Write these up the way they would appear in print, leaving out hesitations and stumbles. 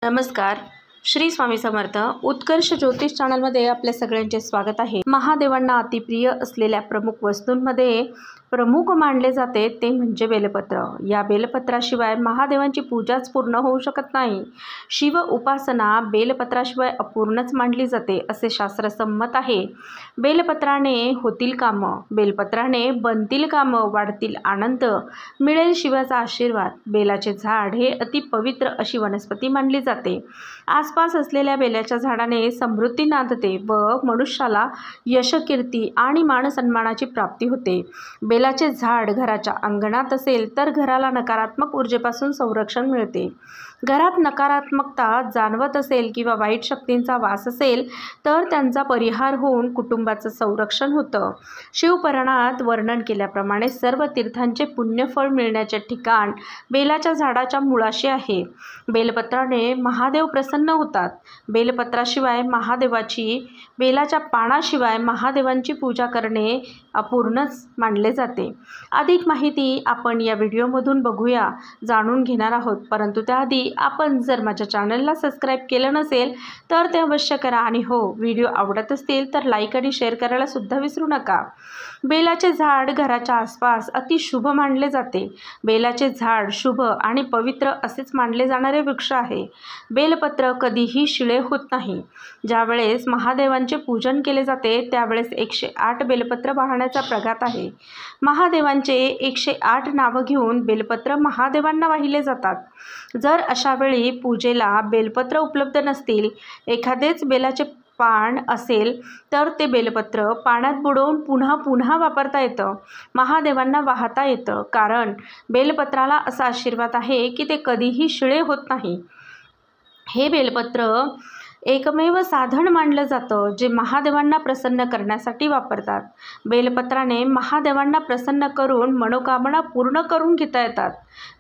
नमस्कार. श्री स्वामी समर्थ. उत्कर्ष ज्योतिष चॅनलमध्ये आपल्या सगळ्यांचे स्वागत आहे. महादेवांना अतिप्रिय असलेल्या प्रमुख वस्तूंमध्ये प्रमुख मानले जाते ते म्हणजे बेलपत्र. या बेलपत्राशिवाय महादेवांची पूजाच पूर्ण होऊ शकत नाही. शिव उपासना बेलपत्राशिवाय अपूर्णच मानली जाते असे शास्त्रसंमत आहे. बेलपत्राने होतील कामं, बेलपत्राने बनतील कामं, वाढतील आनंद, मिळेल शिवाचा आशीर्वाद. बेलाचे झाड हे अति पवित्र अशी वनस्पती मानली जाते. आसपास असलेल्या बेलाच्या झाडाने समृद्धी नांदते व मनुष्याला यश, कीर्ती आणि मानसन्मानाची प्राप्ती होते. बेलाचे झाड घराच्या अंगणात असेल तर घराला नकारात्मक ऊर्जेपासून संरक्षण मिळते. घरात नकारात्मकता जाणवत असेल किंवा वाईट शक्तींचा वास असेल तर त्यांचा परिहार होऊन कुटुंबाचं संरक्षण होतं. शिवपुराणात वर्णन केल्याप्रमाणे सर्व तीर्थांचे पुण्यफळ मिळण्याचे ठिकाण बेलाच्या झाडाच्या मुळाशी आहे. बेलपत्राने महादेव प्रसन्न होतात. बेलपत्राशिवाय बेलाच्या पानाशिवाय महादेवांची पूजा करणे अपूर्णच मानले जाते. अधिक माहिती आपण या व्हिडिओमधून जाणून घेणार आहोत. परंतु त्याआधी आपण जर माझ्या चॅनलला सबस्क्राईब केलं नसेल तर ते अवश्य करा आणि व्हिडिओ आवडत असतील तर लाईक आणि शेअर करायला सुद्धा विसरू नका. बेलाचे झाड घराच्या आसपास अति शुभ मानले जाते. बेलाचे झाड शुभ आणि पवित्र असेच मानले जाणारे वृक्ष आहे. बेलपत्र कधीही शिळे होत नाही. ज्यावेळेस महादेवांचे पूजन केले जाते त्यावेळेस 108 बेलपत्र वाहण्याचा प्रघात आहे. महादेवांचे 108 नावं घेऊन बेलपत्र महादेवांना वाहिले जातात. जर अशा वेळी पूजेला बेलपत्र उपलब्ध नसतील, एखादेच बेलाचे पान असेल तर ते बेलपत्र पाण्यात बुडवून पुन्हा वापरता येतं, महादेवांना वाहता येतं. कारण बेलपत्राला असा आशीर्वाद आहे की ते कधीही शिळे होत नाही. हे बेलपत्र एकमेव साधन मानलं जातं जे महादेवांना प्रसन्न करण्यासाठी वापरतात. बेलपत्राने महादेवांना प्रसन्न करून मनोकामना पूर्ण करून घेता येतात.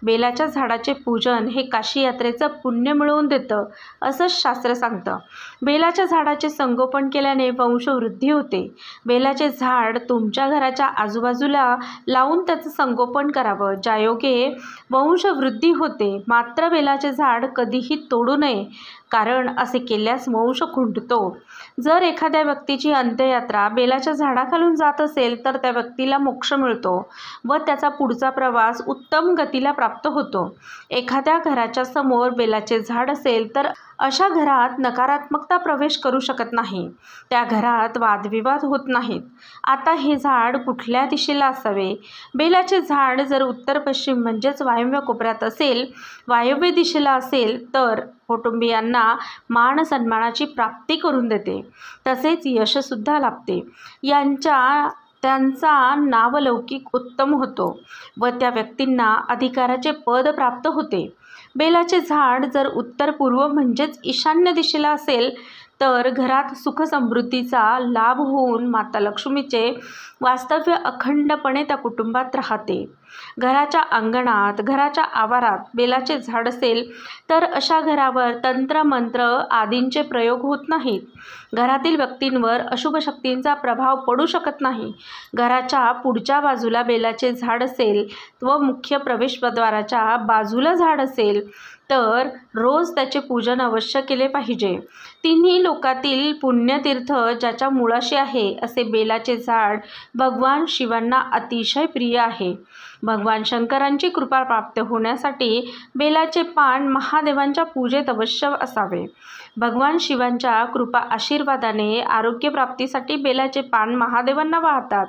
बेलाच्या झाडाचे पूजन हे काशी यात्रेचं पुण्य मिळवून देतं असं शास्त्र सांगतं. बेलाच्या झाडाचे संगोपन केल्याने वंशवृद्धी होते. बेलाचे झाड तुमच्या घराच्या आजूबाजूला लावून त्याचं संगोपन करावं, ज्यायोगे वंशवृद्धी होते. मात्र बेलाचे झाड कधीही तोडू नये, कारण असे केल्यास वंश खुंटतो. जर एखाद्या व्यक्तीची अंत्ययात्रा बेलाच्या झाडाखालून जात असेल तर त्या व्यक्तीला मोक्ष मिळतो व त्याचा पुढचा प्रवास उत्तम गतीला प्राप्त होतो. एखाद्या घराच्या समोर बेलाचे झाड असेल तर अशा घरात नकारात्मकता प्रवेश करू शकत नाही. त्या घरात वादविवाद होत नाहीत. आता हे झाड कुठल्या दिशेला असावे? बेलाचे झाड जर उत्तर पश्चिम म्हणजेच वायव्य कोपऱ्यात असेल, वायव्य दिशेला असेल तर कुटुंबियांना मान सन्मानाची प्राप्ती करून देते, तसेच यशसुद्धा लाभते. त्यांचा नावलौकिक उत्तम होतो व त्या व्यक्तींना अधिकाराचे पद प्राप्त होते. बेलाचे झाड जर उत्तर पूर्व म्हणजेच ईशान्य दिशेला असेल तर घरात सुख समृद्धीचा लाभ होऊन माता लक्ष्मीचे वास्तव्य अखंडपणे त्या कुटुंबात राहते. घराच्या अंगणात, घराच्या आवारात बेलाचे झाड असेल तर अशा घरावर तंत्र मंत्र आदींचे प्रयोग होत नाहीत. घरातील व्यक्तींवर अशुभ शक्तींचा प्रभाव पडू शकत नाही. घराच्या पुढच्या बाजूला बेलाचे झाड असेल व मुख्य प्रवेशद्वाराच्या बाजूला झाड असेल तर रोज त्याचे पूजन अवश्य केले पाहिजे. तिन्ही लोकातील पुण्यतीर्थ ज्याच्या मुळाशी आहे असे बेलाचे झाड भगवान शिवांना अतिशय प्रिय आहे. भगवान शंकरांची कृपा प्राप्त होण्यासाठी बेलाचे पान महादेवांच्या पूजेत अवश्य असावे. भगवान शिवांच्या कृपा आशीर्वादाने आरोग्य प्राप्तीसाठी बेलाचे पान महादेवांना वाहतात.